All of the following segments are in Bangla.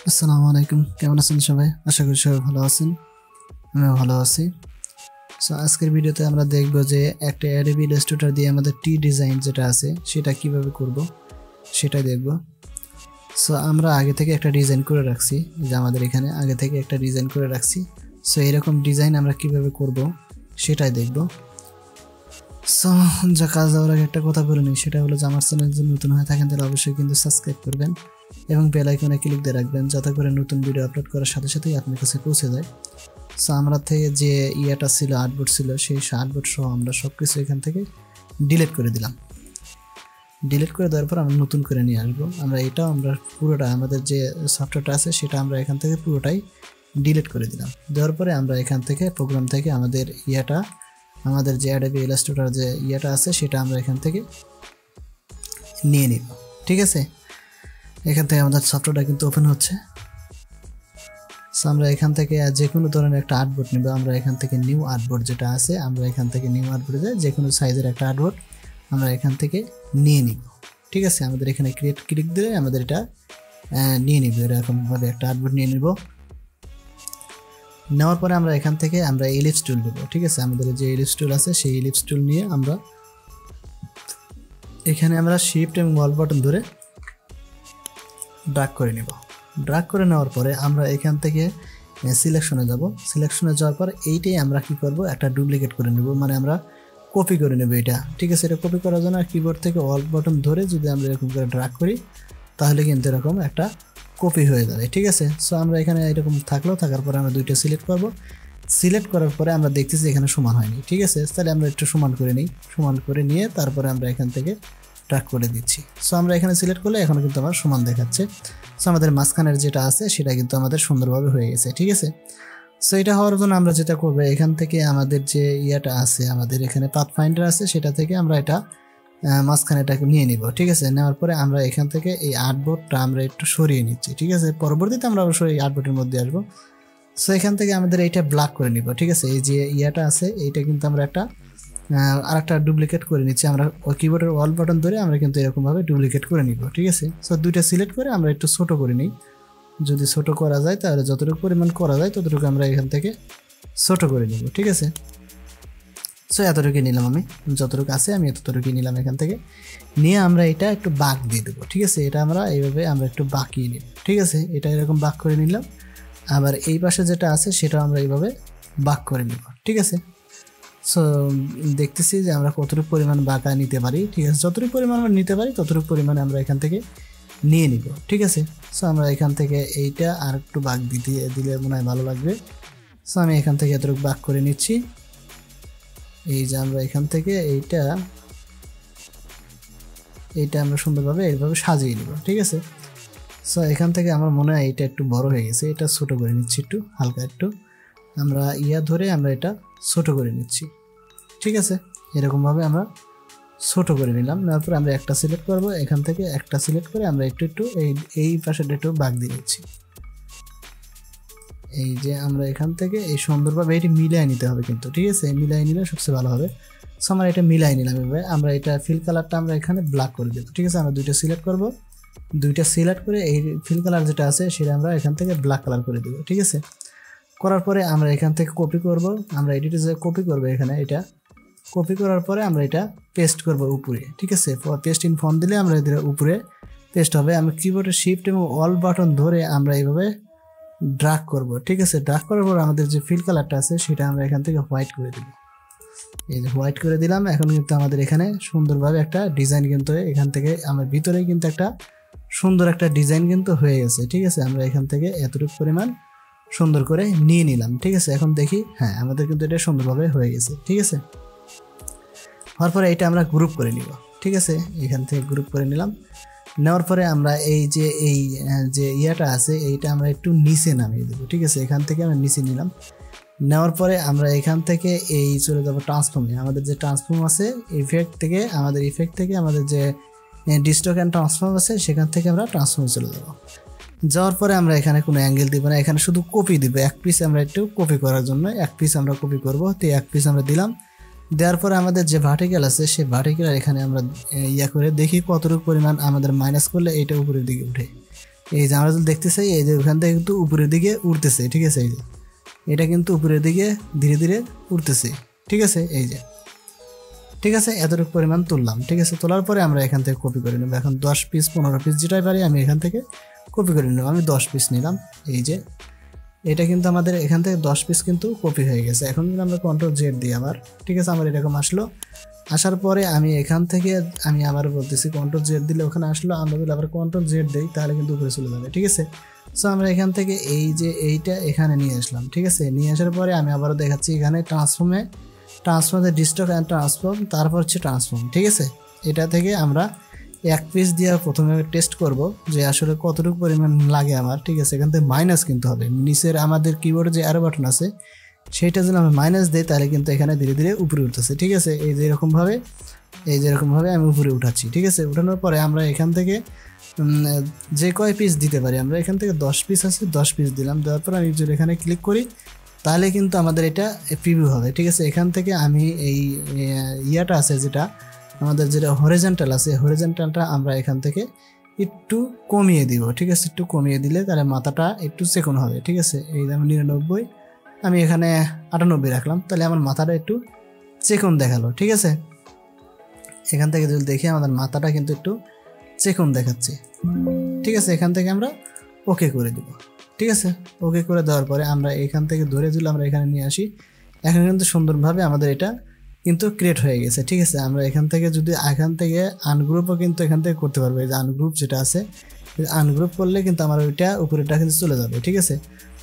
আসসালামু আলাইকুম, কেমন আছেন সবাই? আশা করি সবাই ভালো আছেন। আমিও ভালো আছি। সো আজকের ভিডিওতে আমরা দেখব যে একটা অ্যাডোবি ইলাস্ট্রেটর দিয়ে আমাদের টি ডিজাইন যেটা আছে সেটা কিভাবে করব সেটাই দেখব। সো আমরা আগে থেকে একটা ডিজাইন করে রাখছি, যে আমাদের এখানে আগে থেকে একটা ডিজাইন করে রাখছি। সো এরকম ডিজাইন আমরা কিভাবে করব সেটাই দেখব। সো যা কাজ দেওয়ার আগে একটা কথা বলে নিই, সেটা হলো যে আমার চ্যানেল যদি নতুন হয়ে থাকেন তাহলে অবশ্যই কিন্তু সাবস্ক্রাইব করবেন এবং বেল আইকনে ক্লিক দিয়ে রাখবেন, যাতে করে নতুন ভিডিও আপলোড করার সাথে সাথেই আপনার কাছে পৌঁছে যায়। সো আমরা থেকে যে ইয়েটা ছিল, আর্টবোর্ড ছিল, সেই আর্টবোর্ড সহ আমরা সব কিছু এখান থেকে ডিলিট করে দিলাম। ডিলিট করে দেওয়ার পর আমরা নতুন করে নিয়ে আসবো। আমরা পুরোটা আমাদের যে সফটওয়্যারটা আছে সেটা আমরা এখান থেকে পুরোটাই ডিলিট করে দিলাম। দেওয়ার পরে আমরা এখান থেকে প্রোগ্রাম থেকে আমাদের যে অ্যাডোবি ইলাস্ট্রেটর যে ইয়েটা আছে সেটা আমরা এখান থেকে নিয়ে নিব। ঠিক আছে, এখান থেকে আমাদের সফটওয়্যারটা কিন্তু ওপেন হচ্ছে। সো আমরা এখান থেকে যে কোনো ধরনের একটা আর্টবোর্ড নিব। আমরা এখান থেকে নিউ আর্টবোর্ড যেটা আছে, আমরা এখান থেকে নিউ আর্টবোর্ডে যে কোনো সাইজের একটা আর্টবোর্ড আমরা এখান থেকে নিয়ে নিব। ঠিক আছে, আমাদের এখানে ক্রিয়েট ক্লিক দিলে আমাদের এটা নিয়ে নিব। এরকমভাবে একটা আর্টবোর্ড নিয়ে নিব। নেওয়ার পরে আমরা এখান থেকে আমরা এলিপস টুল নেব। ঠিক আছে, আমাদের যে এলিপস টুল আছে সেই এলিপস টুল নিয়ে আমরা এখানে শিফট এবং অল বাটন ধরে ড্র্যাগ করে নেব। ড্র্যাগ করে নেওয়ার পরে আমরা এখান থেকে সিলেকশনে যাব। সিলেকশনে যাওয়ার পর এইটাই আমরা কি করব, একটা ডুপ্লিকেট করে নেব, মানে আমরা কপি করে নেব এটা। ঠিক আছে, এটা কপি করার জন্য কিবোর্ড থেকে অল বাটন ধরে যদি আমরা এরকম করে ড্র্যাগ করি তাহলে কিন্তু এরকম একটা কপি হয়ে যাবে। ঠিক আছে, সো আমরা এখানে এরকম থাকার পরে আমরা দুইটা সিলেক্ট করব। সিলেক্ট করার পরে আমরা দেখতেছি এখানে সমান হয়নি। ঠিক আছে, তাহলে আমরা একটু সমান করে নিই। সমান করে নিয়ে তারপরে আমরা এখান থেকে ট্র্যাক করে দিচ্ছি। সো আমরা এখানে সিলেক্ট করলে এখন কিন্তু আমার সমান দেখাচ্ছে। সো আমাদের মাঝখানের যেটা আছে সেটা কিন্তু আমাদের সুন্দরভাবে হয়ে গেছে। ঠিক আছে, সো এটা হওয়ার জন্য আমরা যেটা করবো, এখান থেকে আমাদের যে ইয়েটা আছে, আমাদের এখানে পাথফাইন্ডার আছে, সেটা থেকে আমরা এটা মাঝখানে এটাকে নিয়ে নিব। ঠিক আছে, নেওয়ার পরে আমরা এখান থেকে এই আর্টবোর্ডটা আমরা একটু সরিয়ে নিচ্ছি। ঠিক আছে, পরবর্তীতে আমরা অবশ্যই এই আর্টবোর্ডের মধ্যে আসবো। সো এখান থেকে আমাদের এইটা ব্ল্যাক করে নিব। ঠিক আছে, এই যে ইয়েটা আছে এইটা কিন্তু আমরা আরেকটা ডুপ্লিকেট করে নিচ্ছি। আমরা কিবোর্ডের অল বাটন ধরে আমরা কিন্তু এরকমভাবে ডুপ্লিকেট করে নিব। ঠিক আছে, সো দুইটা সিলেক্ট করে আমরা একটু ছোট করে নিই। যদি ছোট করা যায় তাহলে যতটুকু পরিমাণ করা যায় ততটুকু আমরা এখান থেকে ছোট করে নিব। ঠিক আছে, সো এতটুকু নিলাম, আমি যতটুকু আছে আমি এতটুকু নিলাম। এখান থেকে নিয়ে আমরা এটা একটু বাঁক দিয়ে দেবো। ঠিক আছে, এটা আমরা এইভাবে আমরা একটু বাঁকিয়ে নিব। ঠিক আছে, এটা এরকম বাঁক করে নিলাম। আবার এই পাশে যেটা আছে সেটা আমরা এইভাবে বাঁক করে নিব। ঠিক আছে, সো দেখতেছি যে আমরা কতটুকু পরিমাণ বাঁকা নিতে পারি। ঠিক আছে, যতটুকু পরিমাণ আমরা নিতে পারি ততটুকু পরিমাণে আমরা এখান থেকে নিয়ে নিব। ঠিক আছে, সো আমরা এখান থেকে এইটা আর একটু বাঁক দিলে মনে হয় ভালো লাগবে। সো আমি এখান থেকে এতটুকু বাঁক করে নিচ্ছি। এই যে আমরা এখান থেকে এইটা আমরা সুন্দরভাবে এইভাবে সাজিয়ে নিব। ঠিক আছে, সো এখান থেকে আমার মনে হয় এটা একটু বড় হয়ে গেছে, এটা ছোট করে নিচ্ছি, একটু হালকা একটু আমরা ধরে আমরা এটা ছোট করে নিচ্ছি। ঠিক আছে, এরকমভাবে আমরা ছোট করে নিলাম। তারপর আমরা একটা সিলেক্ট করব, এখান থেকে একটা সিলেক্ট করে আমরা একটু এই পাশেটা একটু বাঁক দিয়ে নিচ্ছি। এই যে আমরা এখান থেকে এই সুন্দরভাবে এটি মিলাই নিতে হবে কিন্তু। ঠিক আছে, মিলাই নিলে সবচেয়ে ভালো হবে। সো আমরা এটা মিলাই নিলাম। এভাবে আমরা এটা ফিল কালারটা আমরা এখানে ব্ল্যাক করে দেবো। ঠিক আছে, আমরা দুইটা সিলেক্ট করব, দুইটা সিলেক্ট করে এই ফিল কালার যেটা আছে সেটা আমরা এখান থেকে ব্ল্যাক কালার করে দেবো। ঠিক আছে, করার পরে আমরা এখান থেকে কপি করব। আমরা এডিটে যে কপি করবো, এখানে এটা কপি করার পরে আমরা এটা পেস্ট করব উপরে। ঠিক আছে, পেস্ট ইন ফন্ট দিলে আমরা এদের উপরে পেস্ট হবে। আমরা কিবোর্ডের শিফট এবং অল বাটন ধরে আমরা এইভাবে ড্র্যাগ করব। ঠিক আছে, ড্র্যাগ করার পর আমাদের যে ফিল কালারটা আছে সেটা আমরা এখান থেকে হোয়াইট করে দেব। এই যে হোয়াইট করে দিলাম। এখন কিন্তু আমাদের এখানে সুন্দরভাবে একটা ডিজাইন কিন্তু এখান থেকে আমার ভিতরে কিন্তু একটা সুন্দর একটা ডিজাইন কিন্তু হয়ে গেছে। ঠিক আছে, আমরা এখান থেকে এতটুকু পরিমাণ সুন্দর করে নিয়ে নিলাম। ঠিক আছে, এখন দেখি, হ্যাঁ আমাদের কিন্তু এটা সুন্দরভাবে হয়ে গেছে। ঠিক আছে, হওয়ার পরে এটা আমরা গ্রুপ করে নিব। ঠিক আছে, এখান থেকে গ্রুপ করে নিলাম। নেওয়ার পরে আমরা এই যে ইয়েটা আছে এইটা আমরা একটু নিচে নামিয়ে দেবো। ঠিক আছে, এখান থেকে আমরা নিচে নিলাম। নেওয়ার পরে আমরা এখান থেকে এই চলে যাবো ট্রান্সফর্মে। আমাদের যে ট্রান্সফর্ম আছে ইফেক্ট থেকে আমাদের যে ডিস্টক অ্যান্ড ট্রান্সফর্ম আছে সেখান থেকে আমরা ট্রান্সফর্মে চলে যাবো। যাওয়ার পরে আমরা এখানে কোনো অ্যাঙ্গেল দিব না, এখানে শুধু কপি দিব। এক পিস আমরা একটু কপি করার জন্য এক পিস আমরা কপি করবো। তো এক পিস আমরা দিলাম। দেওয়ার পরে আমাদের যে ভার্টিক্যাল আছে সেই ভার্টিক্যাল এখানে আমরা করে দেখি কতটুকু পরিমাণ আমাদের মাইনাস করলে এইটা উপরের দিকে উঠে। এই যে আমরা যদি দেখতেছি এই যে ওখান থেকে কিন্তু উপরের দিকে উঠতেছে, ঠিক আছে। এই যে এটা কিন্তু উপরের দিকে ধীরে ধীরে উঠতেছে, ঠিক আছে। এই যে ঠিক আছে, এতটুকু পরিমাণ তুললাম, ঠিক আছে। তোলার পরে আমরা এখান থেকে কপি করে নেব। এখন 10 পিস 15 পিস যেটাই পারি আমি এখান থেকে কপি করে নেব। আমি 10 পিস নিলাম। এই যে এটা কিন্তু আমাদের এখান থেকে 10 পিস কিন্তু কপি হয়ে গেছে। এখন কিন্তু আমরা কন্ট্রোল জেড দিই আবার, ঠিক আছে। আমার এরকম আসলো, আসার পরে আমি এখান থেকে আমি আবার বলতেছি কন্ট্রোল জেড দিলে ওখানে আসলো, আমরা যদি আবার কন্ট্রোল জেড দিই তাহলে কিন্তু উপরে চলে যাবে, ঠিক আছে। সো আমরা এখান থেকে এই যে এইটা এখানে নিয়ে আসলাম, ঠিক আছে। নিয়ে আসার পরে আমি আবারও দেখাচ্ছি এখানে ট্রান্সফর্মে ডিস্টক অ্যান্ড ট্রান্সফর্ম, তারপর হচ্ছে ট্রান্সফর্ম, ঠিক আছে। এটা থেকে আমরা এক পিস দিয়ে প্রথমে টেস্ট করব যে আসলে কতটুকু পরিমাণ লাগে আমার, ঠিক আছে। এখান থেকে মাইনাস কিন্তু হবে, নিচের আমাদের কিবোর্ডে যে অ্যারো বাটন আছে সেইটা যদি আমরা মাইনাস দিই তাহলে কিন্তু এখানে ধীরে ধীরে উপরে উঠতেছে, ঠিক আছে। এই যেরকমভাবে আমি উপরে উঠাচ্ছি, ঠিক আছে। উঠানোর পরে আমরা এখান থেকে যে কয় পিস দিতে পারি, আমরা এখান থেকে 10 পিস আছে 10 পিস দিলাম। দেওয়ার পর আমি যদি এখানে ক্লিক করি তাহলে কিন্তু আমাদের এটা প্রিভিউ হবে, ঠিক আছে। এখান থেকে আমি এই ইয়াটা আছে যেটা আমাদের যেটা হরিজন্টাল আছে, হরিজন্টালটা আমরা এখান থেকে একটু কমিয়ে দিব, ঠিক আছে। একটু কমিয়ে দিলে তাহলে মাথাটা একটু চেকন হবে, ঠিক আছে। এই যেমন 99 আমি এখানে 98 রাখলাম, তাহলে আমার মাথাটা একটু চেকন দেখালো, ঠিক আছে। এখান থেকে যদি দেখি আমাদের মাথাটা কিন্তু একটু চেকন দেখাচ্ছে, ঠিক আছে। এখান থেকে আমরা ওকে করে দিব, ঠিক আছে। ওকে করে দেওয়ার পরে আমরা এখান থেকে ধরে দিলে আমরা এখানে নিয়ে আসি। এখন কিন্তু সুন্দরভাবে আমাদের এটা কিন্তু ক্রিয়েট হয়ে গেছে, ঠিক আছে। আমরা এখান থেকে যদি এখান থেকে আনগ্রুপও কিন্তু এখান থেকে করতে পারবো। এই যে আনগ্রুপ যেটা আছে, আনগ্রুপ করলে কিন্তু আমার ওইটা উপরেটা কিন্তু চলে যাবে, ঠিক আছে।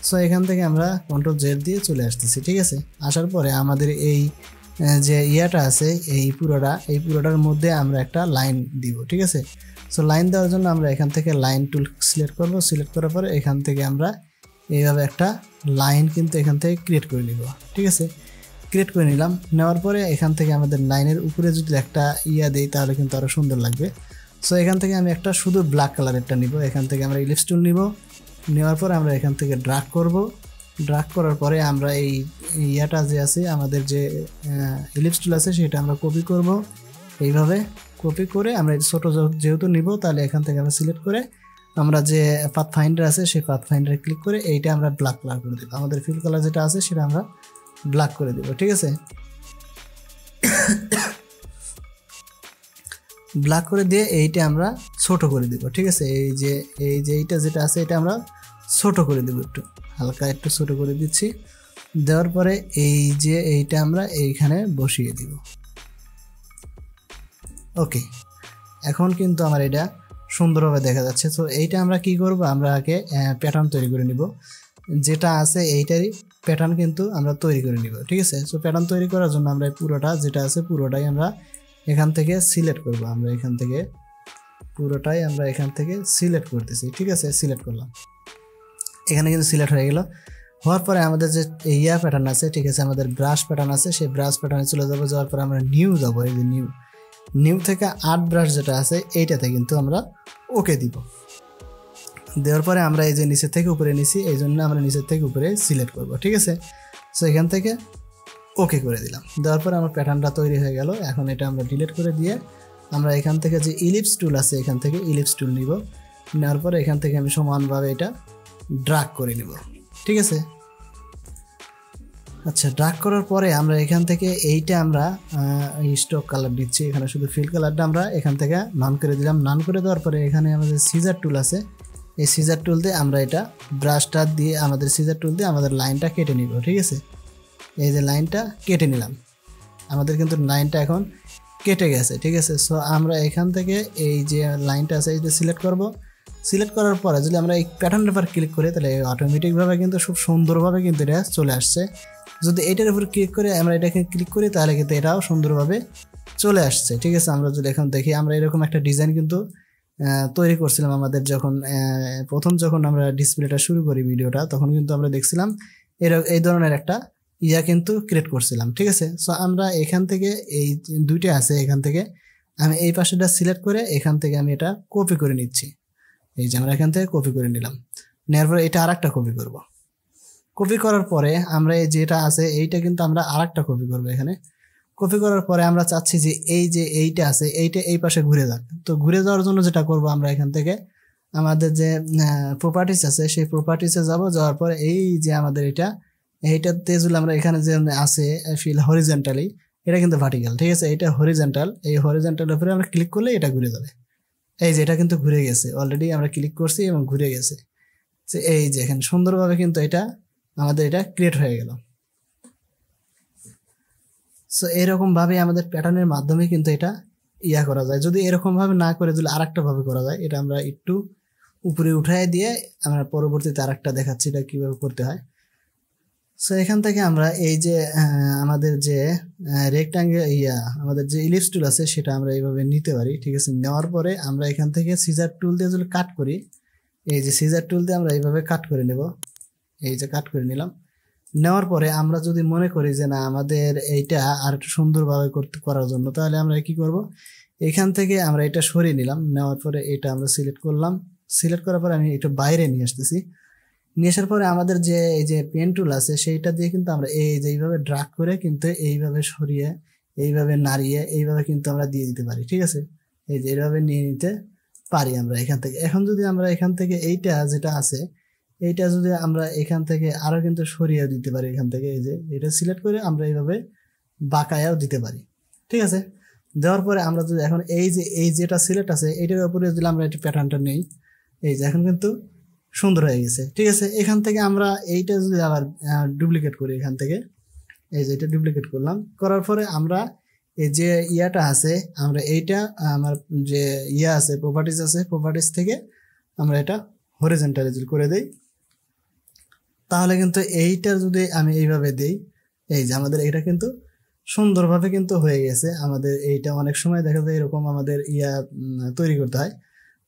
সো এখান থেকে আমরা কন্ট্রোল জেড দিয়ে চলে আসতেছি, ঠিক আছে। আসার পরে আমাদের এই যে ইয়াটা আছে এই পুরোটার মধ্যে আমরা একটা লাইন দিব, ঠিক আছে। সো লাইন দেওয়ার জন্য আমরা এখান থেকে লাইন টুল সিলেক্ট করব। সিলেক্ট করার পরে এখান থেকে আমরা এইভাবে একটা লাইন কিন্তু এখান থেকে ক্রিয়েট করে নিব, ঠিক আছে। ক্রিয়েট করে নিলাম। নেওয়ার পরে এখান থেকে আমাদের লাইনের উপরে যদি একটা ইয়া দেই তাহলে কিন্তু আরও সুন্দর লাগবে। সো এখান থেকে আমি একটা শুধু ব্ল্যাক কালারেরটা নিব। এখান থেকে আমরা ইলিপস টুল নিব। নেওয়ার পরে আমরা এখান থেকে ড্রাগ করব। ড্রাগ করার পরে আমরা এই ইয়াটা যে আছে আমাদের যে ইলিপস টুল আছে সেটা আমরা কপি করব। এইভাবে কপি করে আমরা ছোটো যেহেতু নিব তাহলে এখান থেকে আমরা সিলেক্ট করে আমরা যে পাথ ফাইন্ডার আছে সেই পাথ ফাইন্ডারে ক্লিক করে এইটা আমরা ব্ল্যাক কালার করে দেব। আমাদের ফিল কালার যেটা আছে সেটা আমরা ব্ল্যাক করে দেব, ঠিক আছে। ব্ল্যাক করে দিয়ে এইটা আমরা ছোট করে দেব, ঠিক আছে। এই যে এইটা যেটা আছে এটা আমরা ছোট করে দেব, একটু হালকা একটু ছোট করে দিচ্ছি। দেওয়ার পরে এই যে এইটা আমরা এইখানে বসিয়ে দিব। ওকে, এখন কিন্তু আমার এটা সুন্দরভাবে দেখা যাচ্ছে। তো এইটা আমরা কি করব, আমরা আগে প্যাটার্ন তৈরি করে নিব। যেটা আছে এইটারই প্যাটার্ন কিন্তু আমরা তৈরি করে নিব, ঠিক আছে। সো প্যাটার্ন তৈরি করার জন্য আমরা পুরোটা যেটা আছে পুরোটাই আমরা এখান থেকে সিলেক্ট করব। আমরা এখান থেকে পুরোটাই আমরা এখান থেকে সিলেক্ট করতেছি, ঠিক আছে। সিলেক্ট করলাম, এখানে কিন্তু সিলেক্ট হয়ে গেল। হওয়ার পরে আমাদের যে ইয়া প্যাটার্ন আছে, ঠিক আছে, আমাদের ব্রাশ প্যাটার্ন আছে, সেই ব্রাশ প্যাটার্নে চলে যাবো। যাওয়ার পরে আমরা নিউ যাবো। এই যে নিউ থেকে আর্ট ব্রাশ যেটা আছে এইটাতে কিন্তু আমরা ওকে দিব। দেওয়ার পরে আমরা এই যে নিচের থেকে উপরে নিছি, এই জন্য আমরা নিচের থেকে উপরে সিলেক্ট করব, ঠিক আছে। সো এখান থেকে ওকে করে দিলাম। দেওয়ার পরে আমার প্যাটার্নটা তৈরি হয়ে গেল। এখন এটা আমরা ডিলিট করে দিয়ে আমরা এখান থেকে যে ইলিপস টুল আছে এখান থেকে ইলিপস টুল নিব। নেওয়ার পরে এখান থেকে আমি সমানভাবে এটা ড্রাগ করে নিব, ঠিক আছে। আচ্ছা, ড্রাগ করার পরে আমরা এখান থেকে এইটা আমরা স্টক কালার দিচ্ছি। এখানে শুধু ফিল কালারটা আমরা এখান থেকে নান করে দিলাম। নান করে দেওয়ার পরে এখানে আমাদের সিজার টুল আছে, এই সিজার টুল দিয়ে আমরা এটা ব্রাশটা দিয়ে আমাদের সিজার টুল দিয়ে আমাদের লাইনটা কেটে নিব, ঠিক আছে। এই যে লাইনটা কেটে নিলাম, আমাদের কিন্তু লাইনটা এখন কেটে গেছে, ঠিক আছে। সো আমরা এখান থেকে এই যে লাইনটা আছে এই যে সিলেক্ট করব। সিলেক্ট করার পরে যদি আমরা এই প্যাটার্নের উপর ক্লিক করি তাহলে অটোমেটিকভাবে কিন্তু খুব সুন্দরভাবে কিন্তু এটা চলে আসছে। যদি এটার উপর ক্লিক করে আমরা এটাকে ক্লিক করি তাহলে কিন্তু এটাও সুন্দরভাবে চলে আসছে, ঠিক আছে। আমরা যদি এখন দেখি আমরা এরকম একটা ডিজাইন কিন্তু তৈরি করছিলাম আমাদের যখন আমরা ডিসপ্লেটা শুরু করি ভিডিওটা, তখন কিন্তু আমরা দেখছিলাম এই ধরনের একটা ইয়া কিন্তু ক্রিয়েট করছিলাম, ঠিক আছে। সো আমরা এখান থেকে এই দুইটা আছে, এখান থেকে আমি এই পাশেটা সিলেক্ট করে এখান থেকে আমি এটা কপি করে নিচ্ছি। এই যে আমরা এখান থেকে কপি করে নিলাম। নেওয়ার পরে এটা আরেকটা কপি করব। কপি করার পরে আমরা এই যেটা আছে এইটা কিন্তু আমরা আরেকটা কপি করব। এখানে কপি করার পরে আমরা চাচ্ছি যে এইটা আছে এইটা এই পাশে ঘুরে যাক। তো ঘুরে যাওয়ার জন্য যেটা করব আমরা এখান থেকে আমাদের যে প্রপার্টিস আছে সেই প্রপার্টিসে যাব, যাওয়ার পর এই যে আমাদের এইটাতে যদি আমরা এখানে যে আছে ফিল হরিজন্টালি, এটা কিন্তু ভার্টিক্যাল, ঠিক আছে, এটা হরিজন্টাল। এই হরিজন্টালের উপরে আমরা ক্লিক করলে এটা ঘুরে যাবে। এই যে এটা কিন্তু ঘুরে গেছে, অলরেডি আমরা ক্লিক করছি এবং ঘুরে গেছে। যে এই যে এখানে সুন্দরভাবে কিন্তু এটা আমাদের এটা ক্রিয়েট হয়ে গেল। সো এরকম ভাবে আমাদের প্যাটার্নের মাধ্যমে কিন্তু এটা করা যায়। যদি এরকম ভাবে না করে যদি আরেকটা ভাবে করা যায়, এটা আমরা একটু উপরে উঠায় দিয়ে আমরা পরবর্তীতে আরেকটা দেখাচ্ছি এটা কিভাবে করতে হয়। সো এখান থেকে আমরা এই যে আমাদের যে রেক্টাঙ্গেল আমাদের যে ইলিপস টুল আছে সেটা আমরা এইভাবে নিতে পারি, ঠিক আছে। নেওয়ার পরে আমরা এখান থেকে সিজার টুল দিয়ে যদি কাট করি, এই যে সিজার টুল দিয়ে আমরা এইভাবে কাট করে নেব। এই যে কাট করে নিলাম। নেওয়ার পরে আমরা যদি মনে করি যে না আমাদের এইটা আর একটু সুন্দরভাবে করার জন্য, তাহলে আমরা কি করব, এখান থেকে আমরা এটা সরিয়ে নিলাম। নেওয়ার পরে এটা আমরা সিলেক্ট করলাম। সিলেক্ট করার পরে আমি এটা বাইরে নিয়ে আসতেছি। নিয়ে আসার পরে আমাদের যে এই যে পেন টুল আছে সেইটা দিয়ে কিন্তু আমরা এই যে এইভাবে ড্রাগ করে কিন্তু এইভাবে সরিয়ে, এইভাবে নাড়িয়ে, এইভাবে কিন্তু আমরা দিয়ে দিতে পারি, ঠিক আছে। এই যে এইভাবে নিয়ে নিতে পারি আমরা এখান থেকে। এখন যদি আমরা এখান থেকে এইটা যেটা আছে এইটা যদি আমরা এখান থেকে আরো কিন্তু সরিয়ে দিতে পারি, এখান থেকে এই যে এটা সিলেক্ট করে আমরা এইভাবে বাঁকায়াও দিতে পারি, ঠিক আছে। দেওয়ার পরে আমরা যদি এখন এই যেটা সিলেক্ট আছে এইটার উপরে যদি আমরা এটা প্যাটার্নটা নেই, এই যে এখন কিন্তু সুন্দর হয়ে গেছে, ঠিক আছে। এখান থেকে আমরা এইটা যদি আবার ডুপ্লিকেট করি, এখান থেকে এই যে এটা ডুপ্লিকেট করলাম, করার পরে আমরা এই যে ইয়াটা আছে আমরা এইটা আমার যে আছে প্রপার্টিজ আছে, প্রপার্টিজ থেকে আমরা এটা হরিজন্টালি করে দেই। তাহলে কিন্তু এইটা যদি আমি এইভাবে দেই, এই যে আমাদের এটা কিন্তু সুন্দরভাবে কিন্তু হয়ে গেছে। আমাদের এইটা অনেক সময় দেখা যায় এরকম আমাদের তৈরি করতে হয়,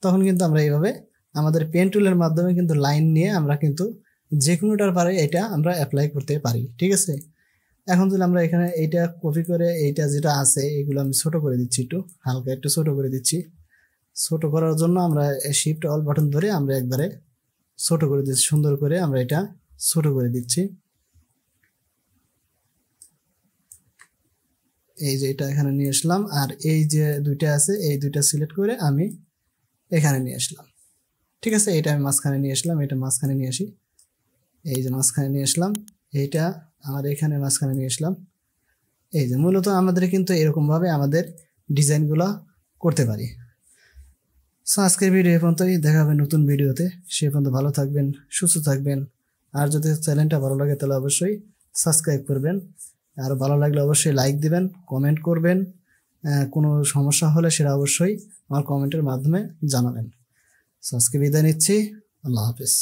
তখন কিন্তু আমরা এইভাবে আমাদের পেন টুলের মাধ্যমে কিন্তু লাইন নিয়ে আমরা কিন্তু যে কোনোটার পারে এটা আমরা অ্যাপ্লাই করতে পারি, ঠিক আছে। এখন যদি আমরা এখানে এইটা কপি করে এইটা যেটা আছে এগুলো আমি ছোট করে দিচ্ছি, একটু হালকা একটু ছোট করে দিচ্ছি। ছোট করার জন্য আমরা শিফট অল বাটন ধরে আমরা একবারে ছোট করে দিচ্ছি, সুন্দর করে আমরা এটা ছোট করে দিচ্ছি। এই যে এটা এখানে নিয়ে আসলাম, আর এই যে দুইটা আছে এই দুইটা সিলেক্ট করে আমি এখানে নিয়ে আসলাম, ঠিক আছে। এটা আমি মাঝখানে নিয়ে আসলাম, এটা মাঝখানে নিয়ে আসি, এই যে মাঝখানে নিয়ে আসলাম, এইটা আমার এখানে মাঝখানে নিয়ে আসলাম। এই যে মূলত আমাদের কিন্তু এরকম ভাবে আমাদের ডিজাইনগুলো করতে পারি। সো আজকের ভিডিও এই পর্যন্তই, দেখা হবে নতুন ভিডিওতে। সে পর্যন্ত ভালো থাকবেন, সুস্থ থাকবেন। আর যদি চ্যানেলটা ভালো লাগে তাহলে অবশ্যই সাবস্ক্রাইব করবেন, আর ভালো লাগলে অবশ্যই লাইক দিবেন, কমেন্ট করবেন। কোনো সমস্যা হলে সেটা অবশ্যই আমার কমেন্টের মাধ্যমে জানাবেন। সো আজকে বিদায় নিচ্ছি, আল্লাহ হাফেজ।